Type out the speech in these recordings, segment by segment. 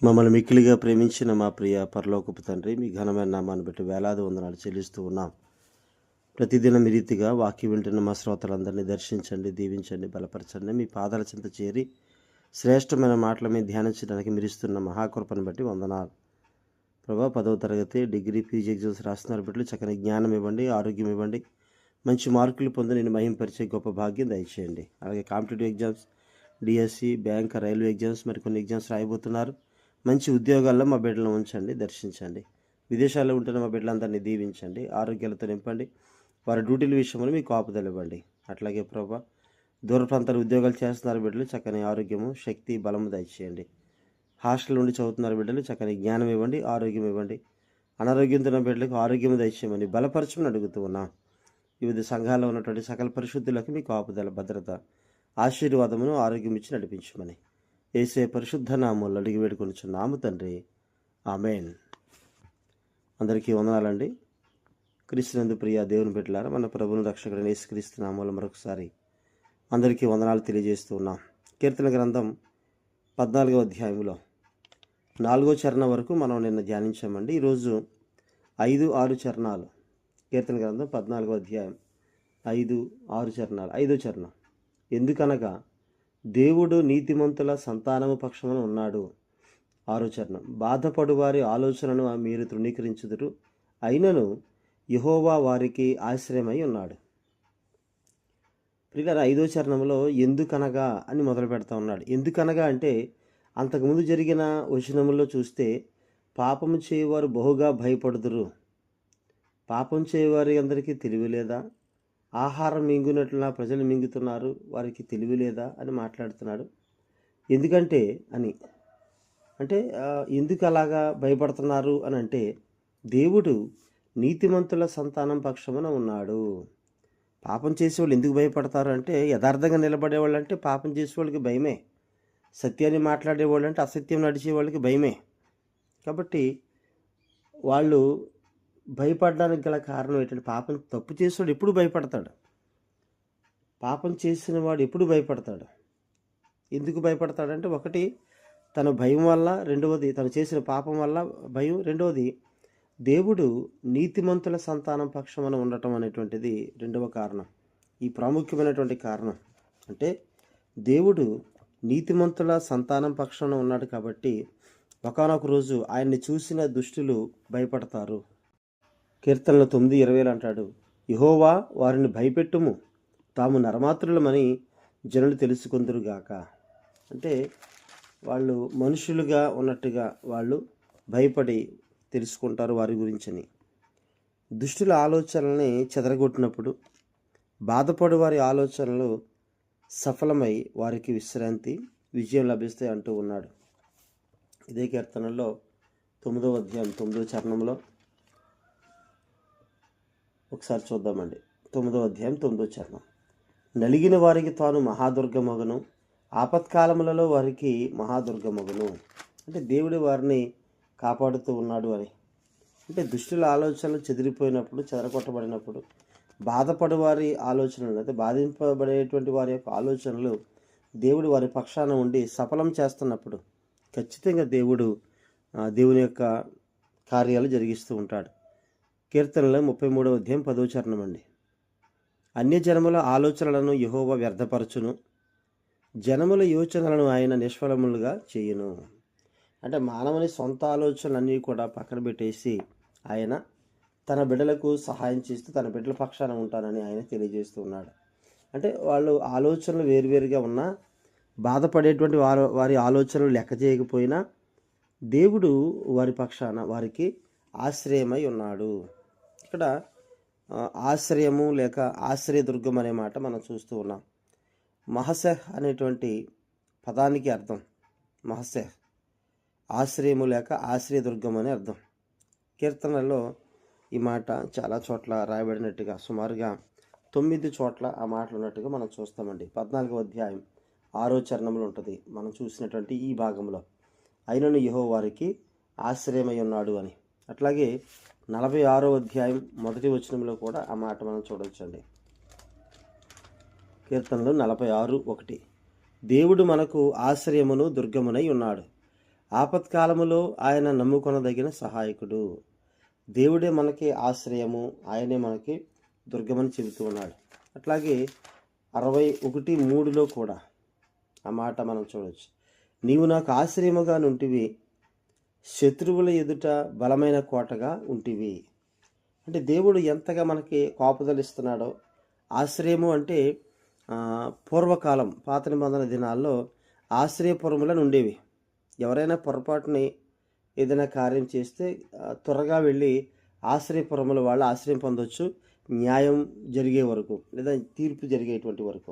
మమ్మల్ని మిక్కిలిగా ప్రేమించిన మా ప్రియ పరలోకపు తండ్రి, మీ ఘనమైన నామాన్ని బట్టి వేలాది వందనాలు చెల్లిస్తూ ఉన్నాం. ప్రతిదినం ఈ రీతిగా వాక్యం వింటున్న మా శ్రోతలందరినీ దర్శించండి, దీవించండి, బలపరచండి. మీ పాదాల చెంత చేరి శ్రేష్టమైన మాటల మీద ధ్యానించడానికి మీరు ఇస్తున్న మహాకృపను బట్టి వందనాలు. ప్రభా, 10వ తరగతి, డిగ్రీ, పీజీ ఎగ్జామ్స్ రాస్తున్నారు బిడ్డలు చక్కని జ్ఞానం ఇవ్వండి, ఆరోగ్యం ఇవ్వండి, మంచి మార్కులు పొంది నేను మహింపరిచే గొప్ప భాగ్యం దయచేయండి. అలాగే competitive exams, DSC, bank, railway exams, మరికొన్ని ఎగ్జామ్స్ రాయబోతున్నారు. మంచి ఉద్యోగాల్లో మా బిడ్డలను ఉంచండి, దర్శించండి. విదేశాల్లో ఉంటున్న మా బిడ్డలందరినీ దీవించండి, ఆరోగ్యాలతో నింపండి. వారి డ్యూటీల విషయంలో మీకు కాపుదలు ఇవ్వండి. అట్లాగే ప్రభా, దూర ప్రాంతాల ఉద్యోగాలు చేస్తున్నారు బిడ్డలు చక్కని ఆరోగ్యము, శక్తి, బలము దయచేయండి. హాస్టల్ నుండి చదువుతున్నారు బిడ్డలు చక్కని జ్ఞానం ఇవ్వండి, ఆరోగ్యం ఇవ్వండి. అనారోగ్యంతో ఉన్న బిడ్డలకు ఆరోగ్యం దయచేయమని బలపరచమని అడుగుతూ ఉన్నాం. వివిధ సంఘాల్లో ఉన్నటువంటి సకల పరిశుద్ధులకు మీ కాపుదల, భద్రత, ఆశీర్వాదమును, ఆరోగ్యం ఇచ్చి నడిపించమని యేసే పరిశుద్ధ నామములో అడిగి వేడుకొనుచున్నాము తండ్రి, ఆమేన్. అందరికీ వందనాలండి. క్రీస్తునందు ప్రియ దేవుని బిడ్డలారా, మన ప్రభువును రక్షకుడైన యేసుక్రీస్తు నామములో మరొకసారి అందరికీ వందనాలు తెలియజేస్తూ ఉన్నాం. కీర్తన గ్రంథం 14వ అధ్యాయంలో 4వ చరణం వరకు మనం నిన్న ధ్యానించామండి. ఈరోజు 5, 6 చరణాలు. కీర్తన గ్రంథం 14వ అధ్యాయం 5, 6 చరణాలు. 5వ చరణం, ఎందుకనగా దేవుడు నీతిమంతుల సంతానము పక్షమున ఉన్నాడు. 6వ చరణం, బాధపడు వారి ఆలోచనను మీరు తృణీకరించుదురు, అయినను యెహోవా వారికి ఆశ్రయమై ఉన్నాడు. ప్రియులారా, 5వ చరణంలో ఎందుకనగా అని మొదలు పెడతా ఉన్నాడు. ఎందుకనగా అంటే అంతకుముందు జరిగిన వచనముల్లో చూస్తే పాపము చేయవారు బహుగా భయపడుదురు. పాపం చేయవారి అందరికీ తెలివి లేదా? ఆహారం మింగునట్లా ప్రజలు మింగుతున్నారు, వారికి తెలివి లేదా అని మాట్లాడుతున్నాడు. ఎందుకంటే అంటే ఎందుకు అలాగా భయపడుతున్నారు అని అంటే, దేవుడు నీతిమంతుల సంతానం పక్షమున ఉన్నాడు. పాపం చేసేవాళ్ళు ఎందుకు భయపడతారు అంటే, యథార్థంగా నిలబడేవాళ్ళు అంటే పాపం చేసేవాళ్ళకి భయమే, సత్యాన్ని మాట్లాడేవాళ్ళు అంటే అసత్యం నడిచే వాళ్ళకి భయమే. కాబట్టి వాళ్ళు భయపడడానికి గల కారణం ఏంటంటే, పాపం తప్పు చేసేవాడు ఎప్పుడు భయపడతాడు. పాపం చేసిన వాడు ఎప్పుడు భయపడతాడు. ఎందుకు భయపడతాడంటే, ఒకటి తన భయం వల్ల, రెండవది తను చేసిన పాపం వల్ల భయం, రెండవది దేవుడు నీతిమంతుల సంతానం పక్షమున ఉండటం అనేటువంటిది రెండవ కారణం. ఈ ప్రాముఖ్యమైనటువంటి కారణం అంటే, దేవుడు నీతిమంతుల సంతానం పక్షమున ఉన్నాడు కాబట్టి ఒకానొక రోజు ఆయన్ని చూసిన దుష్టులు భయపడతారు. కీర్తనలు 9:20 అంటాడు, యెహోవా వారిని భయపెట్టుము, తాము నరమాత్రులమని జనులు తెలుసుకొందురుగాక. అంటే వాళ్ళు మనుషులుగా ఉన్నట్టుగా వాళ్ళు భయపడి తెలుసుకుంటారు వారి గురించని. దుష్టుల ఆలోచనల్ని చెదరగొట్టినప్పుడు బాధపడు వారి ఆలోచనలు సఫలమై వారికి విశ్రాంతి, విజయం లభిస్తాయి అంటూ ఉన్నాడు. ఇదే కీర్తనలో 9వ అధ్యాయం 9వ చరణంలో ఒకసారి చూద్దామండి. 9వ అధ్యాయం 9వ చరణం, నలిగిన వారికి తాను మహాదుర్గమగును, ఆపత్కాలములలో వారికి మహాదుర్గమగును. అంటే దేవుడు వారిని కాపాడుతూ ఉన్నాడు అని. అంటే దుష్టుల ఆలోచనలు చెదిరిపోయినప్పుడు, చెదరగొట్టబడినప్పుడు, బాధపడు వారి ఆలోచనలు, అయితే బాధింపబడేటువంటి వారి యొక్క ఆలోచనలు దేవుడు వారి పక్షాన ఉండి సఫలం చేస్తున్నప్పుడు ఖచ్చితంగా దేవుని యొక్క కార్యాలు జరిగిస్తూ ఉంటాడు. కీర్తనలో 33వ అధ్యాయం 10వ చరణం అండి, అన్యజనముల ఆలోచనలను యెహోవా వ్యర్థపరచును, జనముల యోచనలను ఆయన నిష్ఫలములుగా చేయును. అంటే మానవుని సొంత ఆలోచనలన్నీ కూడా పక్కన పెట్టేసి ఆయన తన బిడ్డలకు సహాయం చేస్తూ తన బిడ్డల పక్షాన ఉంటానని ఆయన తెలియజేస్తూ ఉన్నాడు. అంటే వాళ్ళు ఆలోచనలు వేరువేరుగా ఉన్నా, బాధపడేటువంటి వారి ఆలోచనలు లెక్క చేయకపోయినా దేవుడు వారి పక్షాన వారికి ఆశ్రయమై ఉన్నాడు. ఇక్కడ ఆశ్రయము లేక ఆశ్రయదుర్గం అనే మాట మనం చూస్తూ ఉన్నాం. మహసెహ్ అనేటువంటి పదానికి అర్థం మహసెహ్, ఆశ్రయము లేక ఆశ్రయదుర్గం అని అర్థం. కీర్తనలో ఈ మాట చాలా చోట్ల రాయబడినట్టుగా, సుమారుగా 9 చోట్ల ఆ మాటలు ఉన్నట్టుగా మనం చూస్తామండి. 14వ అధ్యాయం 6వ చరణంలో ఉంటుంది మనం చూసినటువంటి ఈ భాగంలో, అయినను యెహోవా వారికి ఆశ్రయమై ఉన్నాడు అని. అట్లాగే 46వ అధ్యాయం 1వ వచనంలో కూడా ఆ మాట మనం చూడవచ్చండి. కీర్తనలు 46:1, దేవుడు మనకు ఆశ్రయమును దుర్గమునై ఉన్నాడు, ఆపత్కాలములో ఆయన నమ్ముకొనదగిన సహాయకుడు. దేవుడే మనకి ఆశ్రయము, ఆయనే మనకి దుర్గమని చెబుతూ ఉన్నాడు. అట్లాగే 61:3 కూడా ఆ మాట మనం చూడవచ్చు. నీవు నాకు ఆశ్రయముగా నుంటివి, శత్రువుల ఎదుట బలమైన కోటగా ఉంటివి. అంటే దేవుడు ఎంతగా మనకి కాపుదలిస్తున్నాడో. ఆశ్రయము అంటే పూర్వకాలం పాత నిబంధన దినాల్లో ఆశ్రయపురములను ఉండేవి. ఎవరైనా పొరపాటుని ఏదైనా కార్యం చేస్తే త్వరగా వెళ్ళి ఆశ్రయపురముల వాళ్ళు ఆశ్రయం పొందవచ్చు, న్యాయం జరిగే వరకు లేదా తీర్పు జరిగేటువంటి వరకు.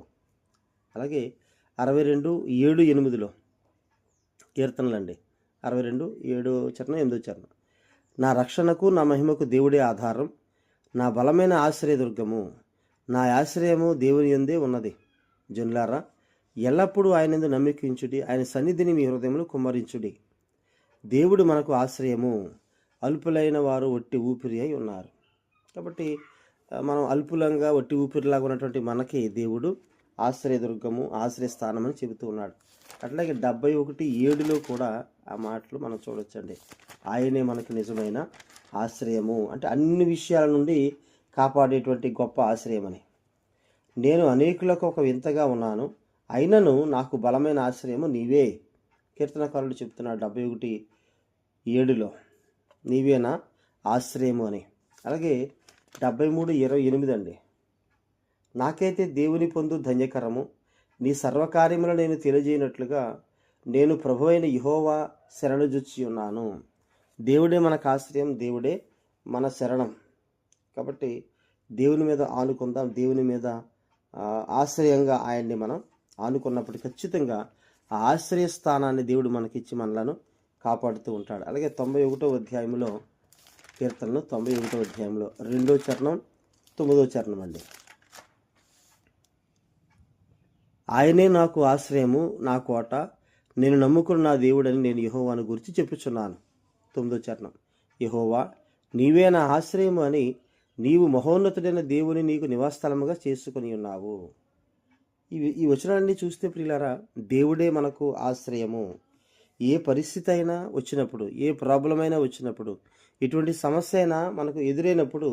అలాగే 62:7-8 కీర్తనలండి. 62:7-8. నా రక్షణకు నా మహిమకు దేవుడే ఆధారం, నా బలమైన ఆశ్రయదుర్గము, నా ఆశ్రయము దేవుని యందే ఉన్నది. జనులారా, ఎల్లప్పుడూ ఆయనందు నమ్మికించుడి, ఆయన సన్నిధిని మీ హృదయములు కుమ్మరించుడి. దేవుడు మనకు ఆశ్రయము, అల్పులైన వారు ఒట్టి ఊపిరి అయి ఉన్నారు. కాబట్టి మనం అల్పులంగా ఒట్టి ఊపిరిలాగా ఉన్నటువంటి మనకి దేవుడు ఆశ్రయదుర్గము, ఆశ్రయస్థానం అని చెబుతూ ఉన్నాడు. అట్లాగే 71:7 కూడా ఆ మాటలు మనం చూడొచ్చండి. ఆయనే మనకు నిజమైన ఆశ్రయము, అంటే అన్ని విషయాల నుండి కాపాడేటువంటి గొప్ప ఆశ్రయమని. నేను అనేకులకు ఒక వింతగా ఉన్నాను, అయినను నాకు బలమైన ఆశ్రయము నీవే. కీర్తనకారుడు చెప్తున్నాడు 71:7 నీవేనా ఆశ్రయము అని. అలాగే 73:28 అండి. నాకైతే దేవుని పొందు ధన్యకరము, నీ సర్వకార్యములు నేను తెలియజేయనట్లుగా నేను ప్రభువైన యెహోవా శరణుజొచ్చి ఉన్నాను. దేవుడే మనకు ఆశ్రయం, దేవుడే మన శరణం. కాబట్టి దేవుని మీద ఆనుకుందాం. దేవుని మీద ఆశ్రయంగా ఆయన్ని మనం ఆనుకున్నప్పుడు ఖచ్చితంగా ఆ ఆశ్రయ స్థానాన్ని దేవుడు మనకిచ్చి మనలను కాపాడుతూ ఉంటాడు. అలాగే 91వ అధ్యాయంలో కీర్తనలు 91వ అధ్యాయంలో 2వ చరణం 9వ చరణం అండి. ఆయనే నాకు ఆశ్రయము, నా కోట, నేను నమ్ముకున్న నా దేవుడని నేను యెహోవాను గురించి చెప్పుచున్నాను. 9వ చరణం. యెహోవా, నీవే నా ఆశ్రయము అని నీవు మహోన్నతుడైన దేవుని నీకు నివాసస్థలముగా చేసుకొని ఉన్నావు. ఈ వచనాన్ని చూస్తే ప్రియులారా, దేవుడే మనకు ఆశ్రయము. ఏ పరిస్థితి అయినా వచ్చినప్పుడు, ఏ ప్రాబ్లం అయినా వచ్చినప్పుడు, ఎటువంటి సమస్య అయినా మనకు ఎదురైనప్పుడు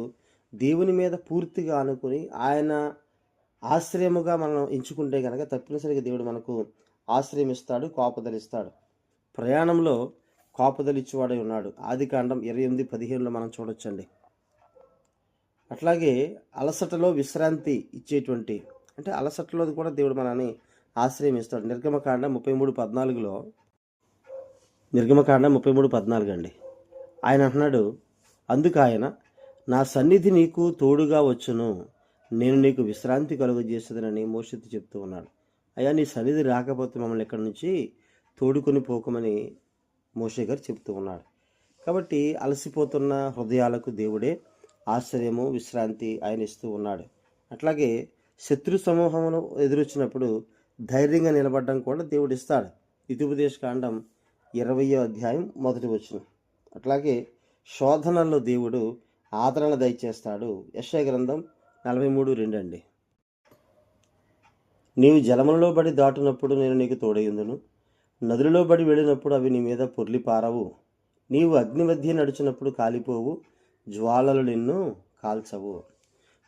దేవుని మీద పూర్తిగా ఆనుకుని ఆయన ఆశ్రయముగా మనం ఎంచుకుంటే కనుక తప్పనిసరిగా దేవుడు మనకు ఆశ్రయం ఇస్తాడు, కాపుదలిస్తాడు. ప్రయాణంలో కాపుదలిచ్చేవాడై ఉన్నాడు. ఆదికాండం 28:15 మనం చూడొచ్చండి. అట్లాగే అలసటలో విశ్రాంతి ఇచ్చేటువంటి, అంటే అలసటలో కూడా దేవుడు మనని ఆశ్రయం ఇస్తాడు. నిర్గమకాండం 33:14 అండి. ఆయన అంటున్నాడు, అందుకు ఆయన, నా సన్నిధి నీకు తోడుగా వచ్చును, నేను నీకు విశ్రాంతి కలుగజేస్తుందని మోషేతో చెప్తూ ఉన్నాడు. అయ్యా, నీ సన్నిధి రాకపోతే మమ్మల్ని ఎక్కడి నుంచి తోడుకొని పోకమని మోషే గారు చెప్తూ ఉన్నాడు. కాబట్టి అలసిపోతున్న హృదయాలకు దేవుడే ఆశ్రయము, విశ్రాంతి ఆయన ఇస్తూ ఉన్నాడు. అట్లాగే శత్రు సమూహమును ఎదురొచ్చినప్పుడు ధైర్యంగా నిలబడడం కూడా దేవుడు ఇస్తాడు. ద్వితీయోపదేశకాండం 20వ అధ్యాయం 1వ వచనం. అట్లాగే శోధనల్లో దేవుడు ఆదరణ దయచేస్తాడు. యెషయా గ్రంథం 43:2 అండి. నీవు జలములలో బడి దాటునప్పుడు నేను నీకు తోడయుందును, నదులలో బడి వెళ్ళినప్పుడు అవి నీ మీద పొర్లి పారవు. నీవు అగ్ని మధ్య నడిచినప్పుడు కాలిపోవు, జ్వాలలు నిన్ను కాల్చవు.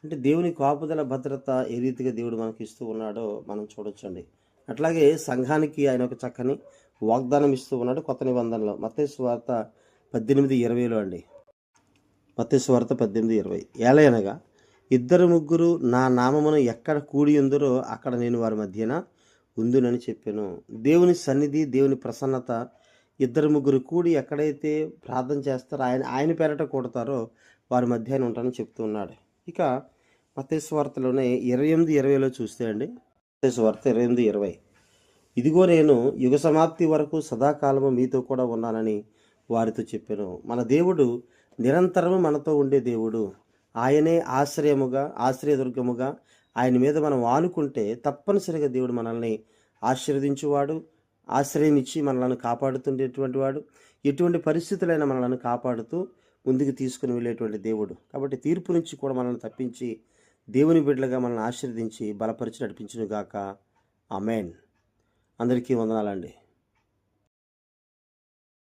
అంటే దేవుని కాపుదల, భద్రత ఏ రీతిగా దేవుడు మనకి ఇస్తూ ఉన్నాడో మనం చూడొచ్చండి. అట్లాగే సంఘానికి ఆయన ఒక చక్కని వాగ్దానం ఇస్తూ ఉన్నాడు కొత్త నిబంధనలో. మత్తయి సువార్త 18:20 అండి. మత్తయి సువార్త 18:20. ఏలయనగా 2-3 నా నామమును ఎక్కడ కూడి ఉందరో అక్కడ నేను వారి మధ్యన ఉందునని చెప్పాను. దేవుని సన్నిధి, దేవుని ప్రసన్నత 2-3 కూడి ఎక్కడైతే ప్రార్థన చేస్తారో, ఆయన పేరట కూడతారో వారి మధ్య ఆయన ఉంటానని చెప్తూ ఉన్నాడు. ఇక మత్తయి సువార్తలోనే 28:20 చూస్తే అండి, మత్తయి సువార్త 28:20. ఇదిగో నేను యుగ సమాప్తి వరకు సదాకాలము మీతో కూడా ఉన్నానని వారితో చెప్పాను. మన దేవుడు నిరంతరము మనతో ఉండే దేవుడు. ఆయనే ఆశ్రయముగా, ఆశ్రయదుర్గముగా, ఆయన మీద మనం ఆనుకుంటే తప్పనిసరిగా దేవుడు మనల్ని ఆశీర్వదించువాడు, ఆశ్రయం ఇచ్చి మనల్ని కాపాడుతుండేటువంటి వాడు, ఎటువంటి పరిస్థితులైనా మనల్ని కాపాడుతూ ముందుకు తీసుకుని వెళ్ళేటువంటి దేవుడు. కాబట్టి తీర్పు నుంచి కూడా మనల్ని తప్పించి దేవుని బిడ్డలుగా మనల్ని ఆశీర్వదించి బలపరిచి నడిపించును గాక. ఆమేన్. అందరికీ వందనాలండి.